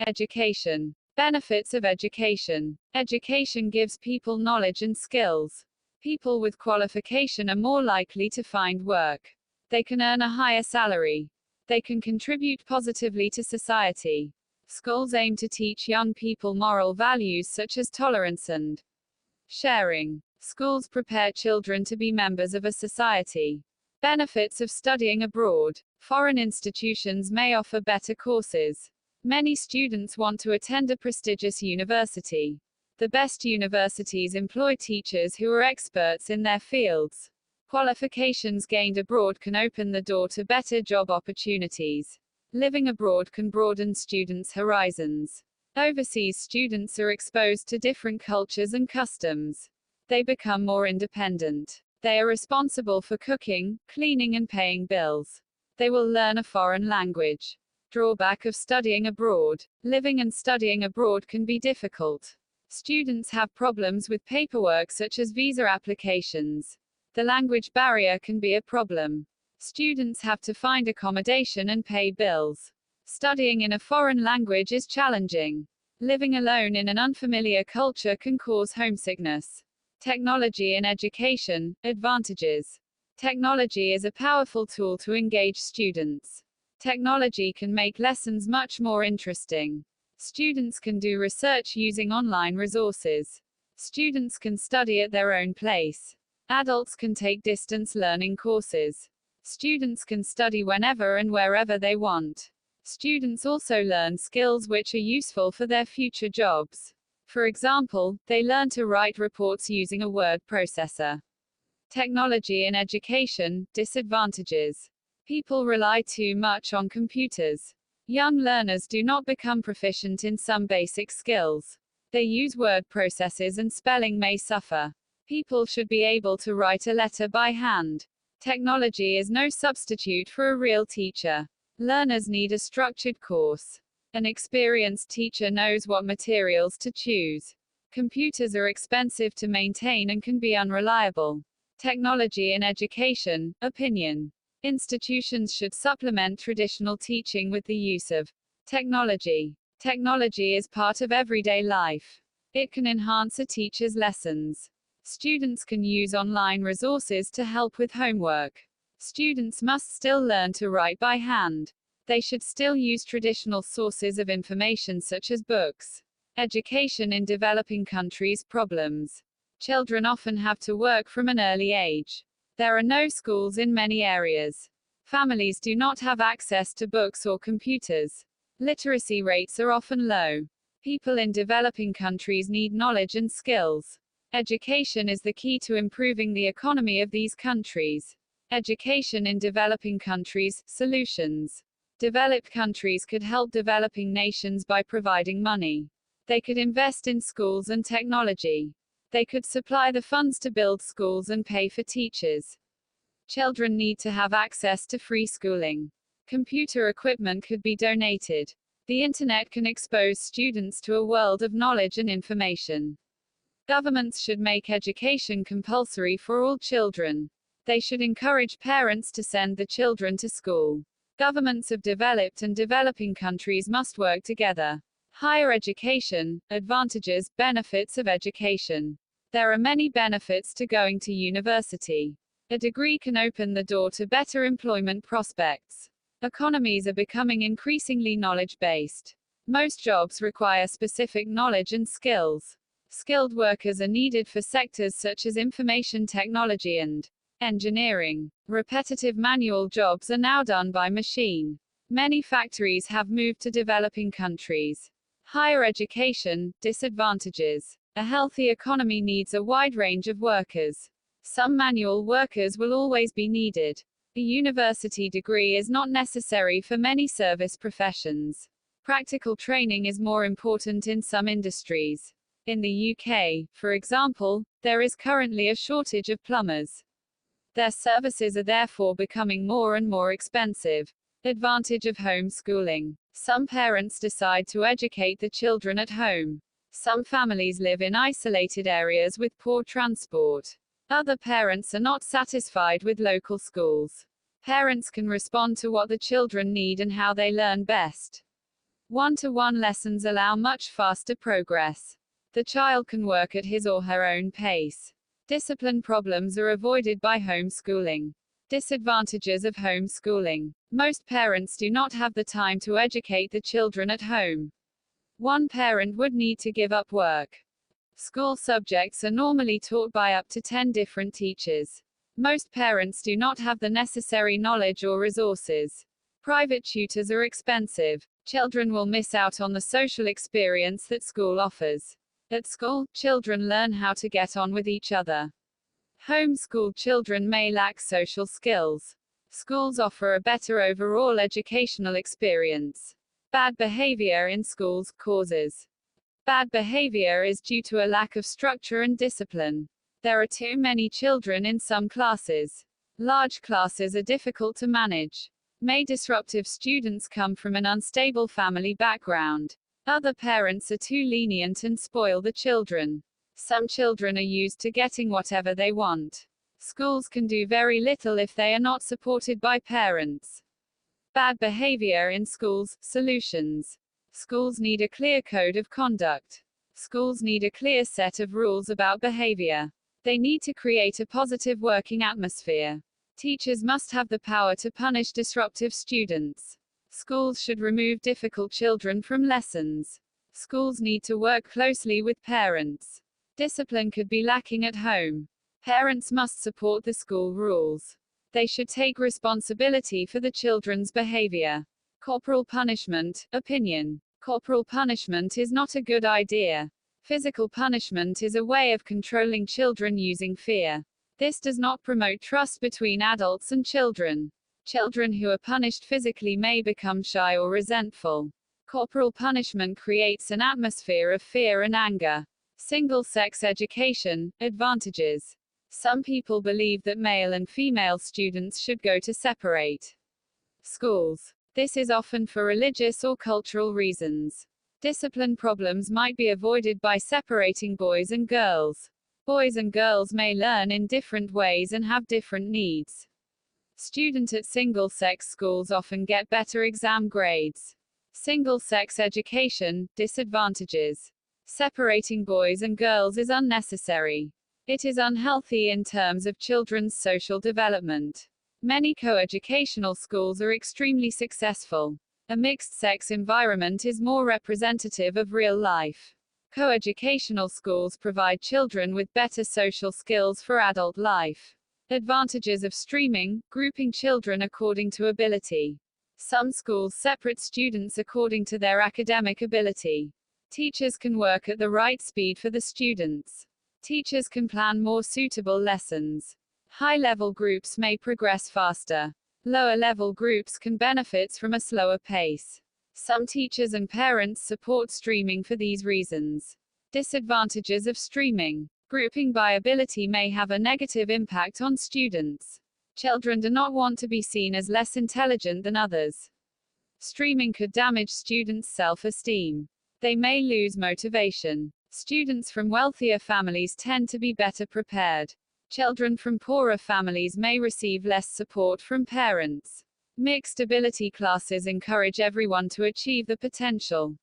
Education. Benefits of education. Education gives people knowledge and skills. People with qualification are more likely to find work. They can earn a higher salary. They can contribute positively to society. Schools aim to teach young people moral values such as tolerance and sharing. Schools prepare children to be members of a society. Benefits of studying abroad. Foreign institutions may offer better courses. Many students want to attend a prestigious university. The best universities employ teachers who are experts in their fields. Qualifications gained abroad can open the door to better job opportunities. Living abroad can broaden students' horizons. Overseas students are exposed to different cultures and customs. They become more independent. They are responsible for cooking, cleaning, and paying bills. They will learn a foreign language. Drawback of studying abroad. Living and studying abroad can be difficult. Students have problems with paperwork such as visa applications. The language barrier can be a problem. Students have to find accommodation and pay bills. Studying in a foreign language is challenging. Living alone in an unfamiliar culture can cause homesickness. Technology in education. Advantages. Technology is a powerful tool to engage students. Technology can make lessons much more interesting. Students can do research using online resources. Students can study at their own pace. Adults can take distance learning courses. Students can study whenever and wherever they want. Students also learn skills which are useful for their future jobs. For example, they learn to write reports using a word processor. Technology in education. Disadvantages. People rely too much on computers. Young learners do not become proficient in some basic skills. They use word processors and spelling may suffer. People should be able to write a letter by hand. Technology is no substitute for a real teacher. Learners need a structured course. An experienced teacher knows what materials to choose. Computers are expensive to maintain and can be unreliable. Technology in education. Opinion. Institutions should supplement traditional teaching with the use of technology. Technology is part of everyday life. It can enhance a teacher's lessons. Students can use online resources to help with homework. Students must still learn to write by hand. They should still use traditional sources of information such as books. Education in developing countries. Problems. Children often have to work from an early age. There are no schools in many areas. Families do not have access to books or computers. Literacy rates are often low. People in developing countries need knowledge and skills. Education is the key to improving the economy of these countries. Education in developing countries. Solutions. Developed countries could help developing nations by providing money. They could invest in schools and technology. They could supply the funds to build schools and pay for teachers. Children need to have access to free schooling. Computer equipment could be donated. The internet can expose students to a world of knowledge and information. Governments should make education compulsory for all children. They should encourage parents to send the children to school. Governments of developed and developing countries must work together. Higher education. Advantages, benefits of education. There are many benefits to going to university. A degree can open the door to better employment prospects. Economies are becoming increasingly knowledge-based. Most jobs require specific knowledge and skills. Skilled workers are needed for sectors such as information technology and engineering. Repetitive manual jobs are now done by machine. Many factories have moved to developing countries. Higher education. Disadvantages. A healthy economy needs a wide range of workers. Some manual workers will always be needed. A university degree is not necessary for many service professions. Practical training is more important in some industries. In the UK, for example, there is currently a shortage of plumbers. Their services are therefore becoming more and more expensive. Advantage of homeschooling. Some parents decide to educate the children at home. Some families live in isolated areas with poor transport. Other parents are not satisfied with local schools. Parents can respond to what the children need and how they learn best. One-to-one lessons allow much faster progress. The child can work at his or her own pace. Discipline problems are avoided by homeschooling. Disadvantages of homeschooling. Most parents do not have the time to educate the children at home. One parent would need to give up work. School subjects are normally taught by up to 10 different teachers. Most parents do not have the necessary knowledge or resources. Private tutors are expensive. Children will miss out on the social experience that school offers. At school, children learn how to get on with each other. Homeschooled children may lack social skills. Schools offer a better overall educational experience. Bad behavior in schools. Causes. Bad behavior is due to a lack of structure and discipline. There are too many children in some classes. Large classes are difficult to manage. May disruptive students come from an unstable family background. Other parents are too lenient and spoil the children. Some children are used to getting whatever they want. Schools can do very little if they are not supported by parents. Bad behavior in schools. Solutions. Schools need a clear code of conduct. Schools need a clear set of rules about behavior. They need to create a positive working atmosphere. Teachers must have the power to punish disruptive students. Schools should remove difficult children from lessons. Schools need to work closely with parents. Discipline could be lacking at home. Parents must support the school rules. They should take responsibility for the children's behavior. Corporal punishment. Opinion. Corporal punishment is not a good idea. Physical punishment is a way of controlling children using fear. This does not promote trust between adults and children. Children who are punished physically may become shy or resentful. Corporal punishment creates an atmosphere of fear and anger. Single-sex education. Advantages. Some people believe that male and female students should go to separate schools. This is often for religious or cultural reasons. Discipline problems might be avoided by separating boys and girls. Boys and girls may learn in different ways and have different needs. Students at single-sex schools often get better exam grades. Single-sex education. Disadvantages. Separating boys and girls is unnecessary. It is unhealthy in terms of children's social development. Many coeducational schools are extremely successful. A mixed-sex environment is more representative of real life. Coeducational schools provide children with better social skills for adult life. Advantages of streaming. Grouping children according to ability. Some schools separate students according to their academic ability. Teachers can work at the right speed for the students. Teachers can plan more suitable lessons. High-level groups may progress faster. Lower-level groups can benefit from a slower pace. Some teachers and parents support streaming for these reasons. Disadvantages of streaming. Grouping by ability may have a negative impact on students. Children do not want to be seen as less intelligent than others. Streaming could damage students' self-esteem. They may lose motivation. Students from wealthier families tend to be better prepared. Children from poorer families may receive less support from parents. Mixed ability classes encourage everyone to achieve the potential.